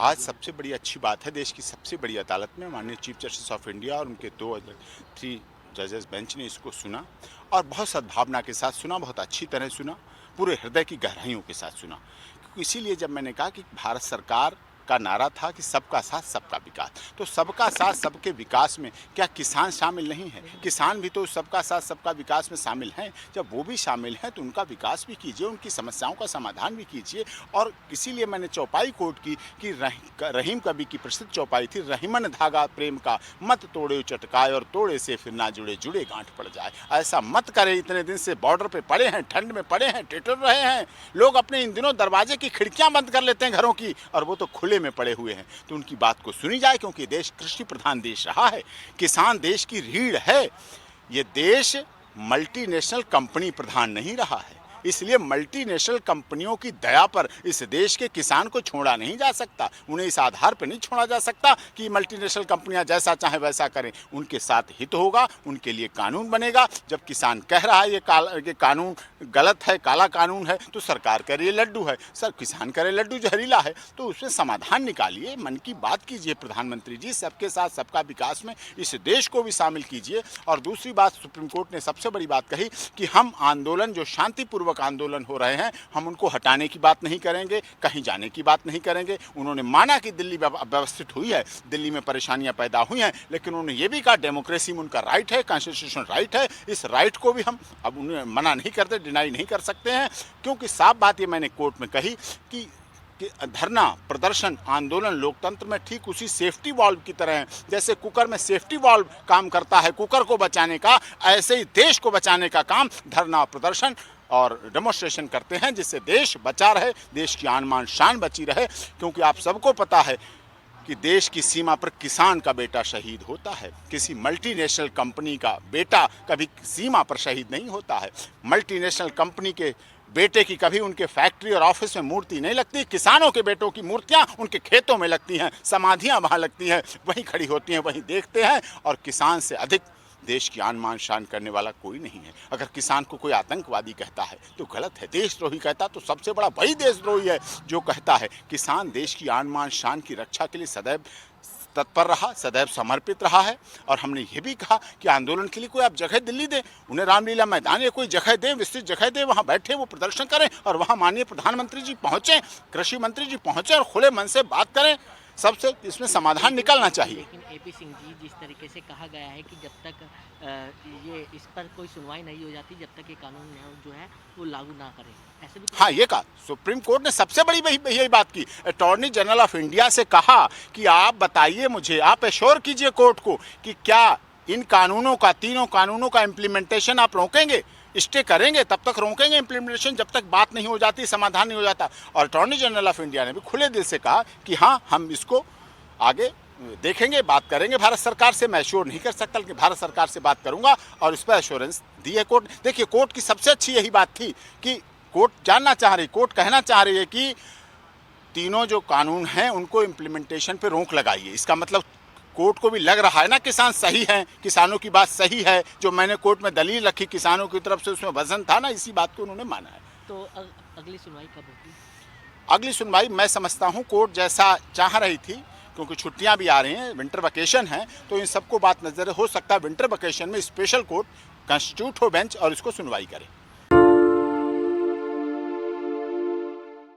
आज सबसे बड़ी अच्छी बात है, देश की सबसे बड़ी अदालत में माननीय चीफ जस्टिस ऑफ इंडिया और उनके 3 जजेस बेंच ने इसको सुना और बहुत सद्भावना के साथ सुना, बहुत अच्छी तरह सुना, पूरे हृदय की गहराइयों के साथ सुना। क्योंकि इसीलिए जब मैंने कहा कि भारत सरकार का नारा था कि सबका साथ सबका विकास, तो सबका साथ सबके विकास में क्या किसान शामिल नहीं है? किसान भी तो सबका साथ सबका विकास में शामिल हैं। जब वो भी शामिल हैं तो उनका विकास भी कीजिए, उनकी समस्याओं का समाधान भी कीजिए। और इसीलिए मैंने चौपाई कोट की कि रहीम कवि की प्रसिद्ध चौपाई थी, रहीमन धागा प्रेम का मत तोड़े चटकाए और तोड़े से फिर ना जुड़े जुड़े गांठ पड़ जाए। ऐसा मत करे। इतने दिन से बॉर्डर पे पड़े हैं, ठंड में पड़े हैं, ठिठुर रहे हैं लोग। अपने इन दिनों दरवाजे की खिड़कियां बंद कर लेते हैं घरों की, और वो तो खुले में पड़े हुए हैं। तो उनकी बात को सुनी जाए, क्योंकि देश कृषि प्रधान देश रहा है, किसान देश की रीढ़ है। ये देश मल्टीनेशनल कंपनी प्रधान नहीं रहा है, इसलिए मल्टीनेशनल कंपनियों की दया पर इस देश के किसान को छोड़ा नहीं जा सकता। उन्हें इस आधार पर नहीं छोड़ा जा सकता कि मल्टीनेशनल कंपनियां जैसा चाहे वैसा करें। उनके साथ हित होगा, उनके लिए कानून बनेगा। जब किसान कह रहा है ये कानून गलत है, काला कानून है, तो सरकार कह रही है लड्डू है, सर किसान कह रहे लड्डू जहरीला है, तो उसमें समाधान निकालिए, मन की बात कीजिए। प्रधानमंत्री जी, सबके साथ सबका विकास में इस देश को भी शामिल कीजिए। और दूसरी बात, सुप्रीम कोर्ट ने सबसे बड़ी बात कही कि हम आंदोलन जो शांतिपूर्वक आंदोलन हो रहे हैं, हम उनको हटाने की बात नहीं करेंगे, कहीं जाने की बात नहीं करेंगे। उन्होंने माना कि दिल्ली व्यवस्थित हुई है, दिल्ली में परेशानियां पैदा हुई हैं, लेकिन उन्होंने ये भी कहा डेमोक्रेसी में उनका राइट है, कॉन्स्टिट्यूशनल राइट है। इस राइट को भी हम अब उन्हें मना नहीं करते, डिनाई नहीं कर सकते हैं। क्योंकि साफ बात ये मैंने कोर्ट में कही कि धरना प्रदर्शन आंदोलन लोकतंत्र में ठीक उसी सेफ्टी वाल्व की तरह है। जैसे कुकर में सेफ्टी वाल्व काम करता है कुकर को बचाने का, ऐसे ही देश को बचाने का काम धरना प्रदर्शन और डेमोन्स्ट्रेशन करते हैं, जिससे देश बचा रहे, देश की आन मान शान बची रहे। क्योंकि आप सबको पता है कि देश की सीमा पर किसान का बेटा शहीद होता है, किसी मल्टीनेशनल कंपनी का बेटा कभी सीमा पर शहीद नहीं होता है। मल्टीनेशनल कंपनी के बेटे की कभी उनके फैक्ट्री और ऑफिस में मूर्ति नहीं लगती। किसानों के बेटों की मूर्तियां उनके खेतों में लगती हैं, समाधियां वहां लगती हैं, वहीं खड़ी होती हैं, वहीं देखते हैं। और किसान से अधिक देश की आन मान शान करने वाला कोई नहीं है। अगर किसान को कोई आतंकवादी कहता है तो गलत है, देशद्रोही कहता तो सबसे बड़ा वही देशद्रोही है जो कहता है। किसान देश की आन मान शान की रक्षा के लिए सदैव तत्पर रहा, सदैव समर्पित रहा है। और हमने ये भी कहा कि आंदोलन के लिए कोई आप जगह दिल्ली दें, उन्हें रामलीला मैदान या कोई जगह दें, विस्तृत जगह दें, वहाँ बैठे वो प्रदर्शन करें, और वहाँ माननीय प्रधानमंत्री जी पहुँचें, कृषि मंत्री जी पहुँचें और खुले मन से बात करें। सबसे इसमें समाधान निकलना चाहिए। लेकिन एपी सिंह जी, जिस तरीके से कहा गया है कि जब तक ये इस पर कोई सुनवाई नहीं हो जाती, जब तक ये कानून जो है वो लागू ना करें, ऐसे भी हाँ, ये कहा सुप्रीम कोर्ट ने सबसे बड़ी यही बात की। अटॉर्नी जनरल ऑफ इंडिया से कहा कि आप बताइए मुझे, आप एश्योर कीजिए कोर्ट को कि क्या इन कानूनों का, तीनों कानूनों का इम्प्लीमेंटेशन आप रोकेंगे, स्टे करेंगे, तब तक रोकेंगे इम्प्लीमेंटेशन जब तक बात नहीं हो जाती, समाधान नहीं हो जाता। और अटॉर्नी जनरल ऑफ इंडिया ने भी खुले दिल से कहा कि हाँ, हम इसको आगे देखेंगे, बात करेंगे भारत सरकार से। मैं एश्योर नहीं कर सकता, लेकिन भारत सरकार से बात करूंगा, और इस पर एश्योरेंस दी है कोर्ट। देखिए, कोर्ट की सबसे अच्छी यही बात थी कि कोर्ट जानना चाह रही, कोर्ट कहना चाह रही है कि तीनों जो कानून हैं उनको इम्प्लीमेंटेशन पे रोक लगाइए। इसका मतलब कोर्ट को भी लग रहा है ना किसान सही हैं, किसानों की बात सही है। जो मैंने कोर्ट में दलील रखी किसानों की तरफ से, उसमें वजन था ना, इसी बात को उन्होंने माना है। तो अगली सुनवाई कब होगी? अगली सुनवाई मैं समझता हूँ कोर्ट जैसा चाह रही थी, क्योंकि छुट्टियां भी आ रही हैं, विंटर वेकेशन है, तो इन सबको बात नजर हो सकता है विंटर वेकेशन में स्पेशल कोर्ट कंस्टिट्यूट हो बेंच और इसको सुनवाई करे।